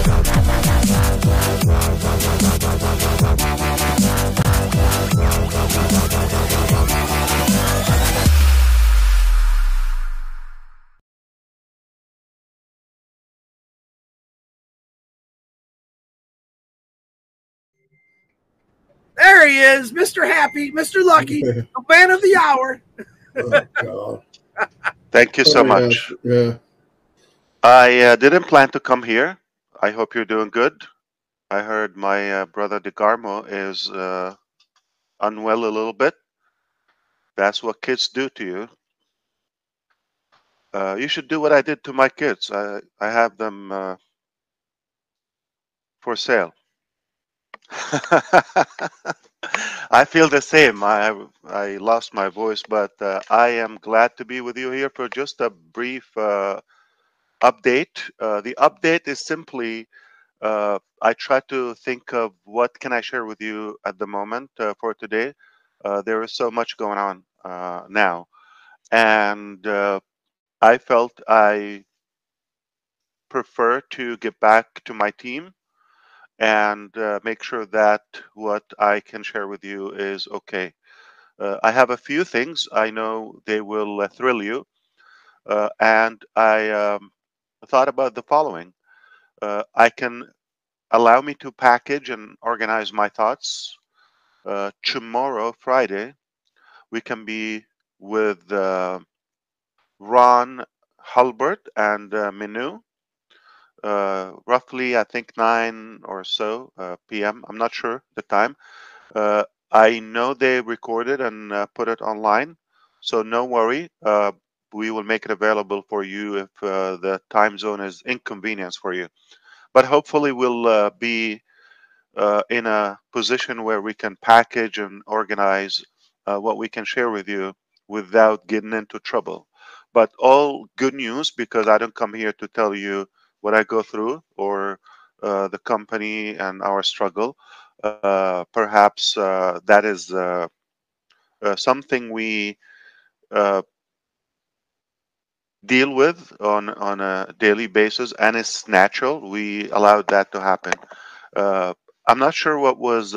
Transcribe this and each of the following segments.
There he is, Mr. Happy, Mr. Lucky, the man of the hour. Oh, God. Thank you so much. Yeah. I didn't plan to come here. I hope you're doing good. I heard my brother DeGarmo is unwell a little bit. That's what kids do to you. You should do what I did to my kids. I have them for sale. I feel the same. I lost my voice, but I am glad to be with you here for just a brief update. The update is simply I try to think of what can I share with you at the moment for today. There is so much going on now, and I felt I prefer to get back to my team and make sure that what I can share with you is okay. I have a few things I know they will thrill you, and I thought about the following. I can allow me to package and organize my thoughts. Tomorrow, Friday, we can be with Ron Hulbert and Minu. Roughly, I think 9 or so p.m. I'm not sure the time. I know they recorded and put it online, so no worry. We will make it available for you if the time zone is inconvenience for you. But hopefully, we'll be in a position where we can package and organize what we can share with you without getting into trouble. But all good news, because I don't come here to tell you what I go through or the company and our struggle. Perhaps that is something we uh, deal with on a daily basis, and it's natural. We allowed that to happen. I'm not sure what was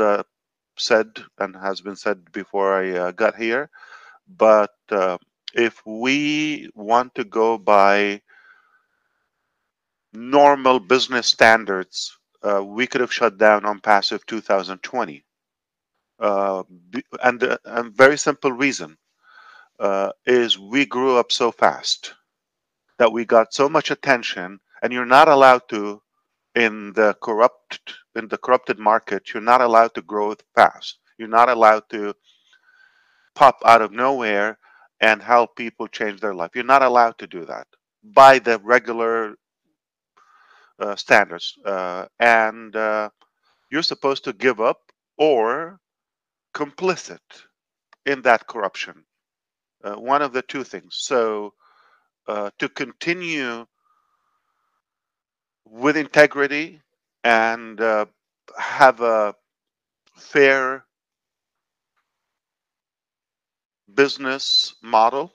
said and has been said before I got here, but if we want to go by normal business standards, we could have shut down ONPASSIVE 2020. And a very simple reason is we grew up so fast that we got so much attention, and you're not allowed to in the corrupted market. You're not allowed to grow fast. You're not allowed to pop out of nowhere and help people change their life. You're not allowed to do that by the regular standards, and you're supposed to give up or complicit in that corruption. One of the two things. So to continue with integrity and have a fair business model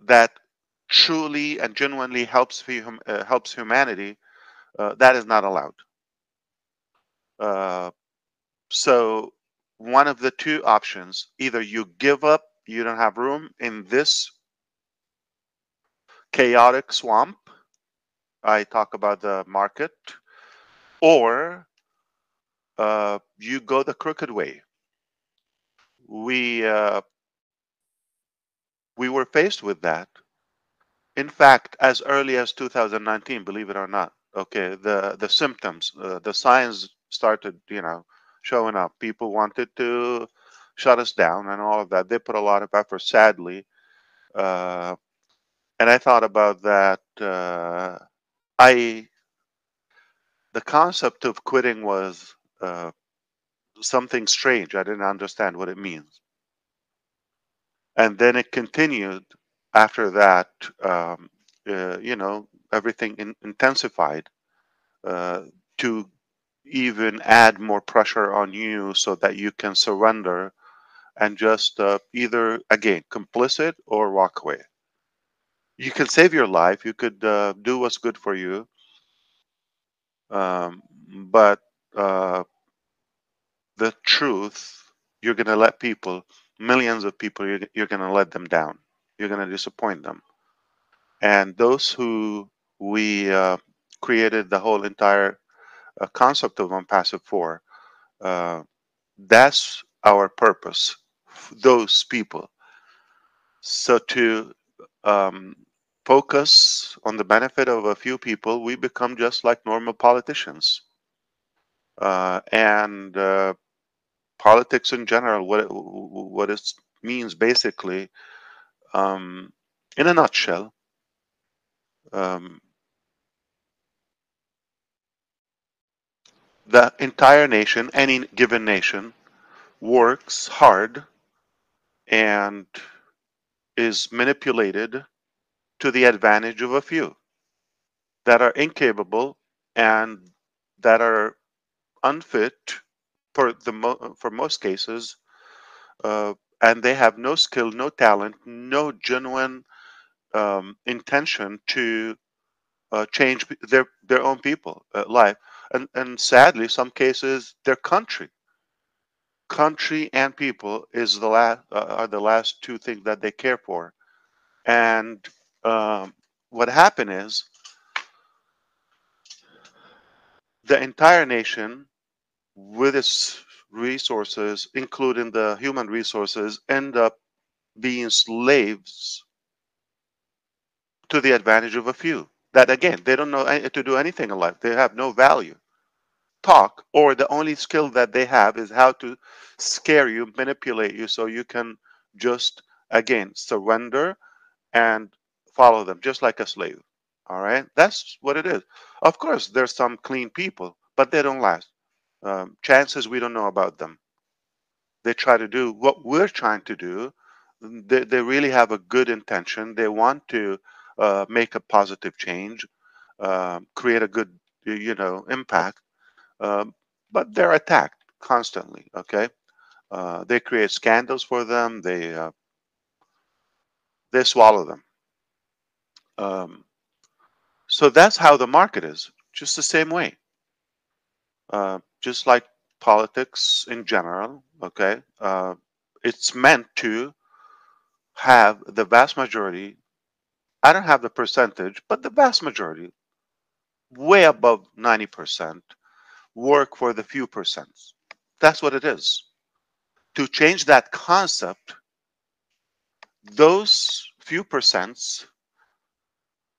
that truly and genuinely helps humanity, that is not allowed. So one of the two options: either you give up, you don't have room in this chaotic swamp. I talk about the market, or you go the crooked way. We were faced with that. In fact, as early as 2019, believe it or not. Okay, the symptoms, the signs started, showing up. People wanted to shut us down and all of that. They put a lot of effort, sadly. And I thought about that. The concept of quitting was something strange. I didn't understand what it means. And then it continued after that. Everything intensified to even add more pressure on you so that you can surrender and just either, again, complicit or walk away. You can save your life. You could do what's good for you. Um, but uh, the truth, you're going to let people, millions of people, you're going to let them down. You're going to disappoint them. And those who we created the whole entire concept of ONPASSIVE for, uh, that's our purpose, those people. So to um, focus on the benefit of a few people, we become just like normal politicians. And politics in general, what it means basically, um, in a nutshell, um, the entire nation, any given nation, works hard and is manipulated to the advantage of a few that are incapable and that are unfit for for most cases, uh, and they have no skill, no talent, no genuine intention to change their own people life, and sadly, some cases, their country and people is the last are the last two things that they care for. And what happened is the entire nation, with its resources, including the human resources, end up being slaves to the advantage of a few. That again, they don't know to do anything in life. They have no value. Talk, or the only skill that they have is how to scare you, manipulate you, so you can just again surrender and follow them, just like a slave. All right, that's what it is. Of course, there's some clean people, but they don't last. Chances we don't know about them. They try to do what we're trying to do. They really have a good intention. They want to make a positive change, create a good, impact. Um, but they're attacked constantly. Okay, they create scandals for them. They swallow them. Um, so that's how the market is. Just the same way. Just like politics in general. Okay, it's meant to have the vast majority. I don't have the percentage, but the vast majority, way above 90%, work for the few percents. That's what it is. To change that concept, those few percents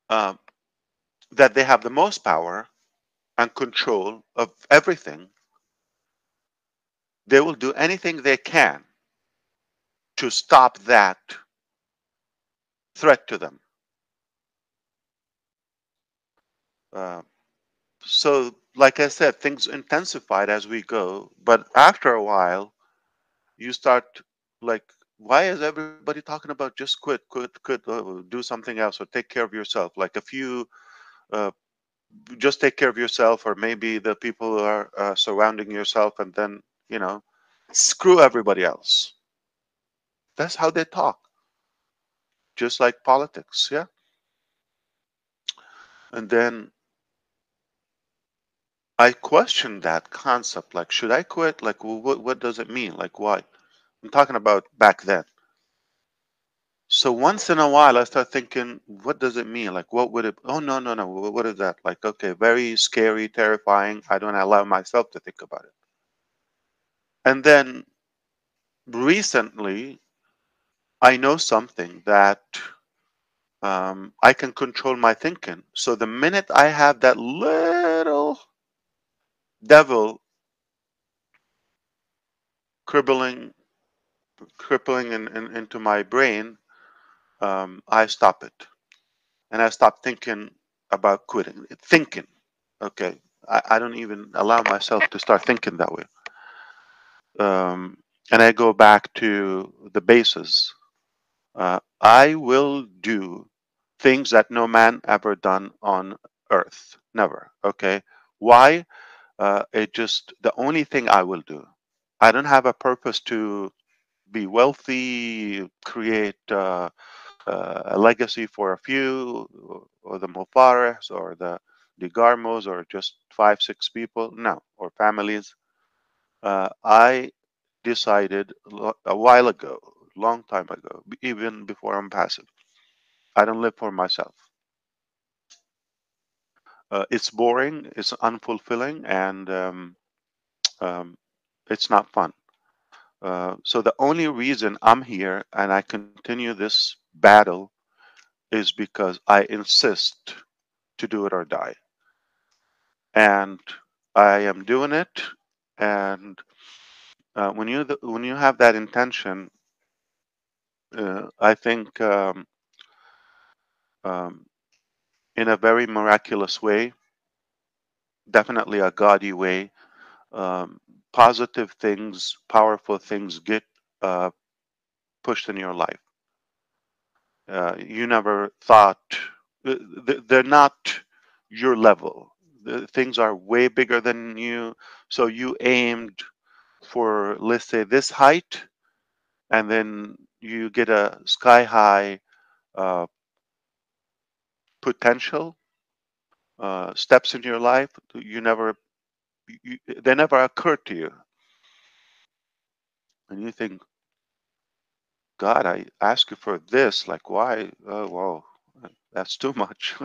uh, that they have the most power and control of everything, they will do anything they can to stop that threat to them. Uh, so, like I said, things intensified as we go, but after a while, you start like, why is everybody talking about just quit, do something else, or take care of yourself? Like a few, uh, just take care of yourself, or maybe the people who are surrounding yourself, and then screw everybody else. That's how they talk, just like politics, yeah. And then I questioned that concept, like, should I quit? Like, what does it mean? Like, why? I'm talking about back then. So once in a while, I start thinking, what does it mean? Like, what would it? Oh, no, no, no. What is that? Like, okay, very scary, terrifying. I don't allow myself to think about it. And then recently, I know something that I can control my thinking. So the minute I have that little devil crippling, into my brain, I stop it, and I stop thinking about quitting. Thinking, okay, I don't even allow myself to start thinking that way. Um, and I go back to the basis. I will do things that no man ever done on earth. Never. Okay. Why? It just the only thing I will do. I don't have a purpose to be wealthy, create a legacy for a few, or the Mufarehs, or the Garmos or just five, six people. No, or families. I decided a while ago, long time ago, even before I'm passive. I don't live for myself. It's boring, it's unfulfilling, and um, it's not fun. So the only reason I'm here and I continue this battle is because I insist to do it or die. And I am doing it. And when you have that intention, I think um, in a very miraculous way, definitely a gaudy way, um, positive things, powerful things get uh, pushed in your life. You never thought they're not your level. Things are way bigger than you. So you aimed for, let's say, this height, and then you get a sky high uh, potential steps in your life. They never occurred to you, and you think, God, I ask you for this. Like, why? Oh, whoa, that's too much.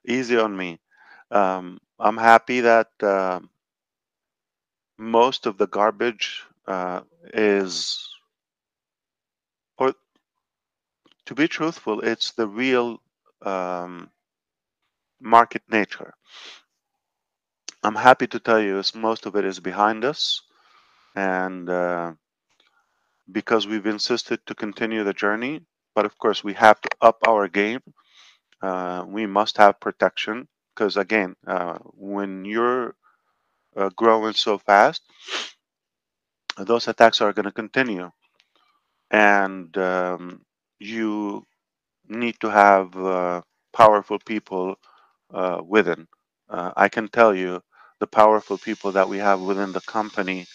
Easy on me. I'm happy that most of the garbage is, or to be truthful, it's the real um, market nature. I'm happy to tell you is most of it is behind us, and because we've insisted to continue the journey, but of course we have to up our game. We must have protection because again, when you're growing so fast, those attacks are going to continue, and you need to have powerful people within. I can tell you the powerful people that we have within the company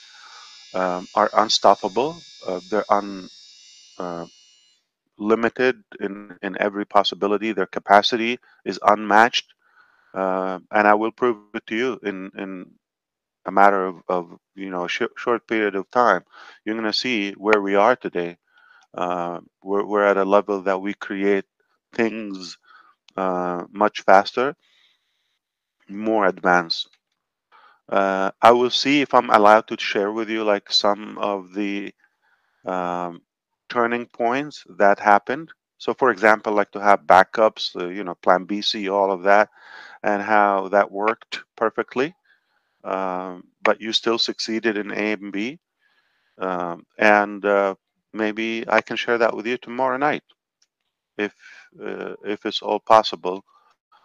are unstoppable. They're uh, limited in every possibility. Their capacity is unmatched, and I will prove it to you in a matter of a short period of time. You're going to see where we are today. We're at a level that we create things much faster, more advanced. I will see if I'm allowed to share with you like some of the um, turning points that happened. So, for example, like to have backups, Plan B, C, all of that, and how that worked perfectly. But you still succeeded in A and B, and maybe I can share that with you tomorrow night if if it's all possible.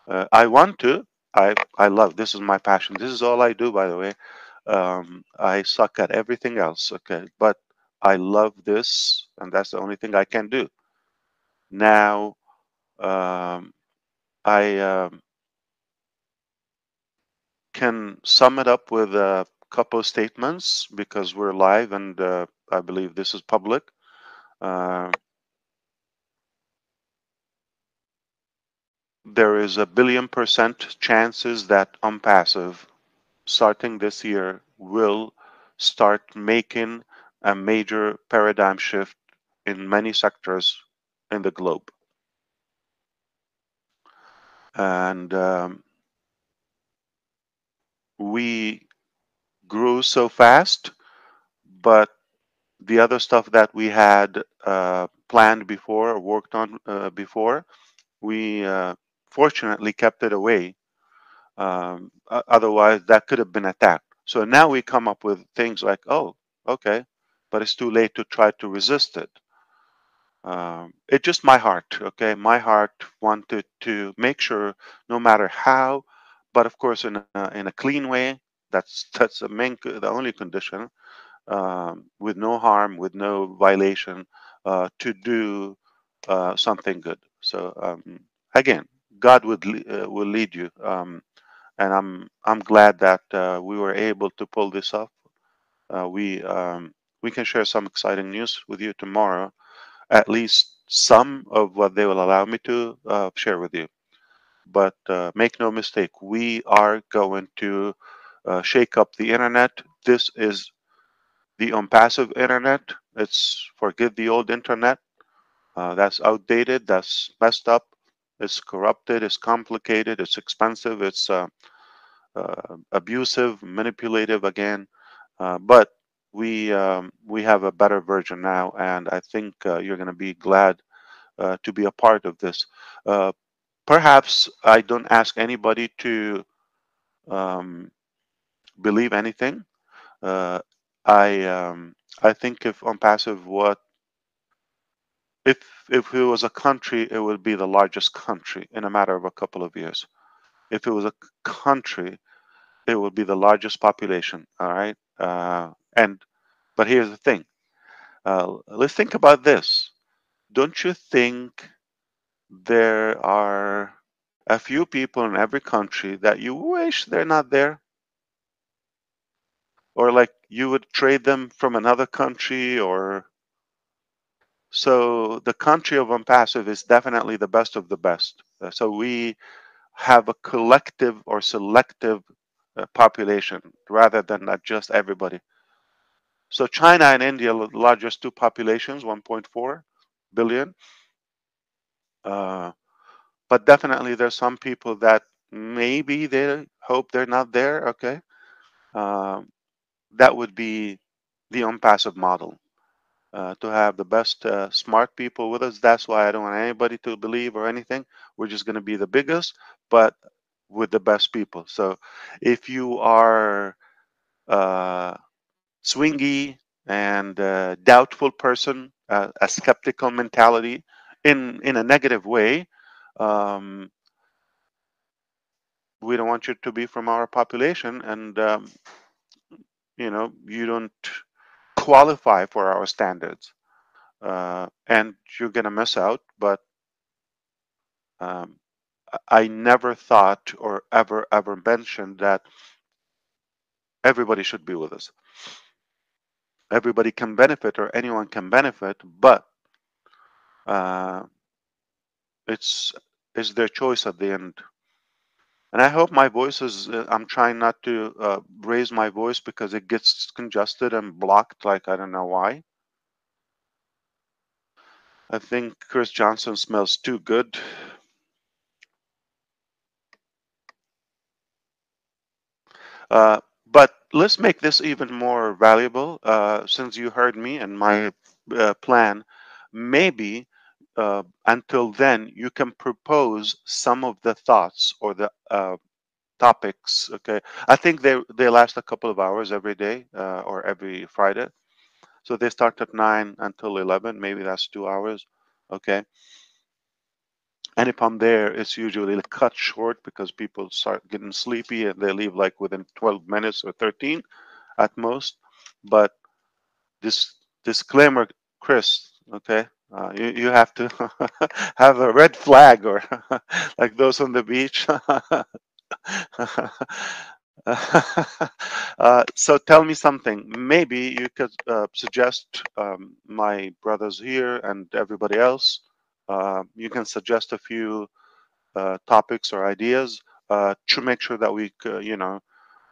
I want to. I love. This is my passion. This is all I do, by the way. I suck at everything else. Okay, but I love this, and that's the only thing I can do. Now, I can sum it up with a couple of statements because we're live, and I believe this is public. Uh, there is a billion% chances that ONPASSIVE starting this year will start making a major paradigm shift in many sectors in the globe. And we grew so fast, but the other stuff that we had planned before, worked on before, we fortunately kept it away. Otherwise, that could have been attacked. So now we come up with things like, oh, okay, but it's too late to try to resist it. It's just my heart, okay? My heart wanted to make sure, no matter how, but of course in a clean way. That's the only condition, with no harm, with no violation, to do something good. So again, God will lead you, and I'm glad that we were able to pull this off. We can share some exciting news with you tomorrow, at least some of what they will allow me to share with you. but make no mistake, we are going to shake up the internet. This is the ONPASSIVE internet. It's forget the old internet. That's outdated. That's messed up. It's corrupted. It's complicated. It's expensive. It's abusive, manipulative again. But we have a better version now, and I think you're going to be glad to be a part of this. Uh, Perhaps I don't ask anybody to um, believe anything. Uh, I I think if ONPASSIVE, what if it was a country, it would be the largest country in a matter of a couple of years. If it was a country, it would be the largest population. All right, and but here's the thing. Let's think about this. Don't you think there are a few people in every country that you wish they're not there? Or like you would trade them from another country? Or so the country of ONPASSIVE is definitely the best of the best. So we have a collective or selective population rather than not just everybody. So China and India are the largest two populations, 1.4 billion. Uh, but definitely there's some people that maybe they hope they're not there. Okay. Um, that would be the ONPASSIVE model. To have the best smart people with us. That's why I don't want anybody to believe or anything. We're just going to be the biggest, but with the best people. So if you are uh, swingy and doubtful person, a skeptical mentality in a negative way, um, we don't want you to be from our population, and you don't qualify for our standards, and you're going to miss out. But um, I never thought or ever mentioned that everybody should be with us. Everybody can benefit, or anyone can benefit, but uh, it's it's their choice at the end. And I hope my voice is. I'm trying not to raise my voice because it gets congested and blocked. Like I don't know why. I think Chris Johnson smells too good. But let's make this even more valuable. Since you heard me and my plan, maybe until then you can propose some of the thoughts or the topics. Okay, I think they last a couple of hours every day or every Friday. So they start at 9 until 11. Maybe that's 2 hours. Okay. And if I'm there, it's usually cut short because people start getting sleepy and they leave like within 12 minutes or 13 at most. But this disclaimer, Chris, okay, you have to have a red flag or like those on the beach. So tell me something. Maybe you could suggest my brothers here and everybody else. You can suggest a few topics or ideas to make sure that we,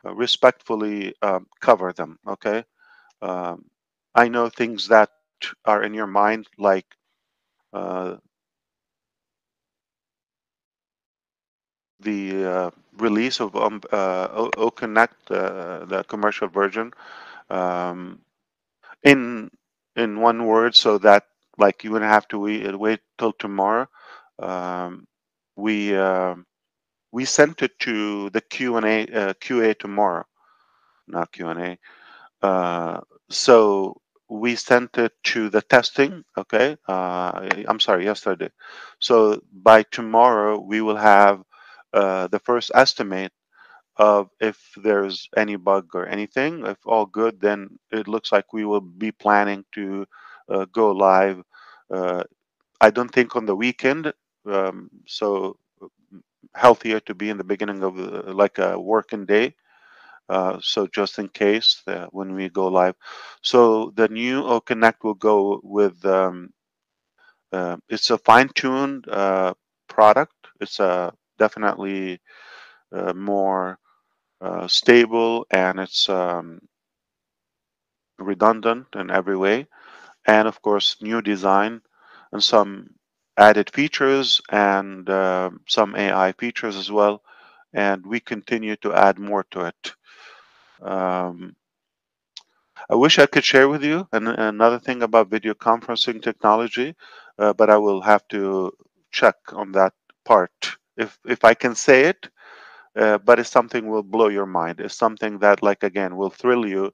respectfully cover them. Okay. Um, I know things that are in your mind, like uh, the release of Connect, the commercial version, um, in one word, so that like you wouldn't have to wait till tomorrow. Um, we we sent it to the QA tomorrow, not Q&A. So we sent it to the testing. Okay, I'm sorry, yesterday. So by tomorrow we will have the first estimate of if there's any bug or anything. If all good, then it looks like we will be planning to go live. Uh, I don't think on the weekend. So healthier to be in the beginning of like a working day. So just in case when we go live. So the new O Connect will go with it's a fine-tuned product. It's a definitely more stable, and it's redundant in every way. And of course, new design and some added features and some AI features as well. And we continue to add more to it. Um, I wish I could share with you another thing about video conferencing technology, but I will have to check on that part. If I can say it, but it's something will blow your mind. It's something that, like again, will thrill you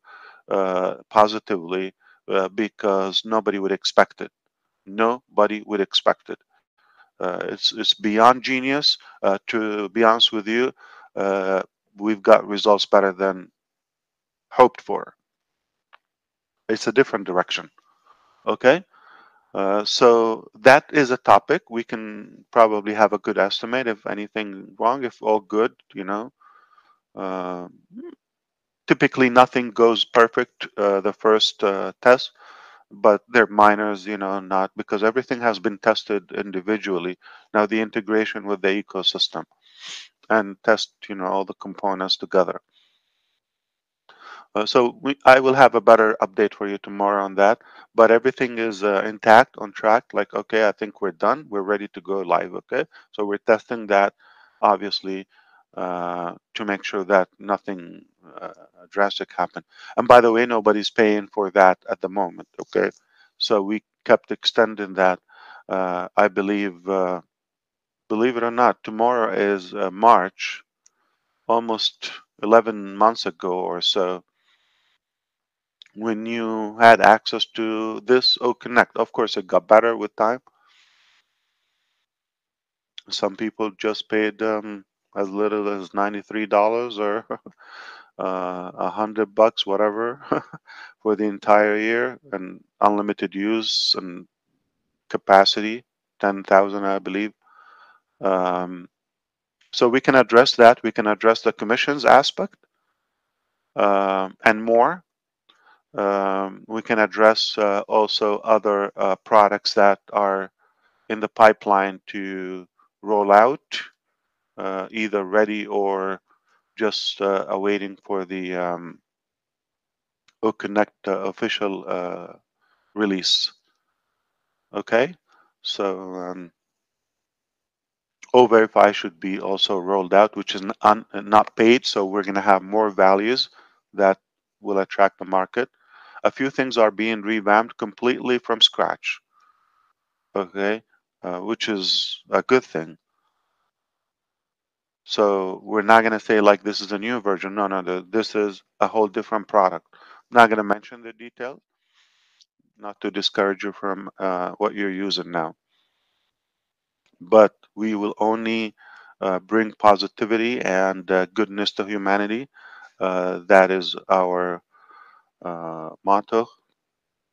positively because nobody would expect it. Nobody would expect it. It's beyond genius. To be honest with you, uh, we've got results better than hoped for. It's a different direction. Okay. So that is a topic. We can probably have a good estimate if anything wrong, if all good, Uh, Typically, nothing goes perfect the first test, but they're minors, not because everything has been tested individually. Now, the integration with the ecosystem and test, all the components together. I will have a better update for you tomorrow on that. But everything is intact, on track. Like, okay, I think we're done. We're ready to go live. Okay, so we're testing that, obviously, to make sure that nothing drastic happened. And by the way, nobody's paying for that at the moment. Okay, so we kept extending that. I believe it or not, tomorrow is March, almost 11 months ago or so when you had access to this O Connect. Of course, it got better with time. Some people just paid as little as $93 or $100, whatever, for the entire year and unlimited use and capacity, 10,000, I believe. Um, so we can address that. We can address the commissions aspect and more. We can address also other products that are in the pipeline to roll out, either ready or just awaiting for the OConnect official release. Okay, so O-Verify should be also rolled out, which is not paid, so we're going to have more values that will attract the market. A few things are being revamped completely from scratch, okay, which is a good thing. So we're not going to say like this is a new version. No, no, this is a whole different product. I'm not going to mention the details, not to discourage you from what you're using now. But we will only bring positivity and goodness to humanity. That is our motto,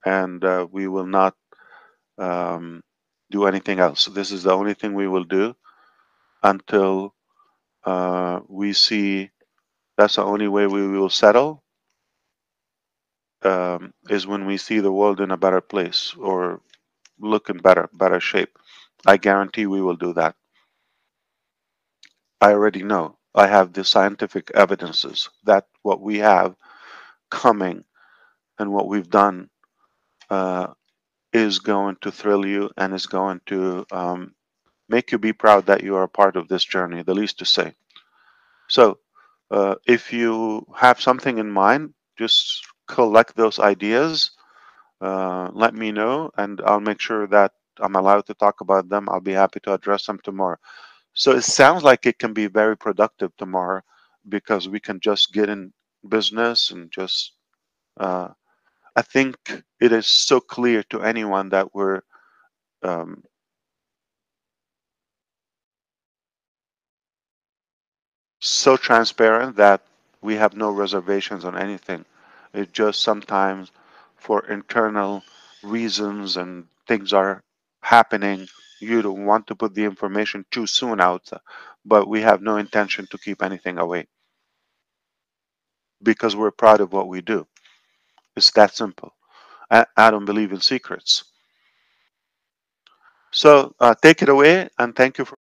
and we will not um, do anything else. This is the only thing we will do until we see. That's the only way we will settle, is when we see the world in a better place or look in better shape. I guarantee we will do that. I already know. I have the scientific evidences that what we have coming and what we've done uh, is going to thrill you and is going to make you be proud that you are a part of this journey, the least to say. So, if you have something in mind, just collect those ideas. Let me know, and I'll make sure that I'm allowed to talk about them. I'll be happy to address them tomorrow. So it sounds like it can be very productive tomorrow because we can just get in business and just. I think it is so clear to anyone that we're um, so transparent that we have no reservations on anything. It just sometimes, for internal reasons and things are happening, you don't want to put the information too soon out, but we have no intention to keep anything away because we're proud of what we do. It's that simple. I don't believe in secrets. So take it away and thank you for.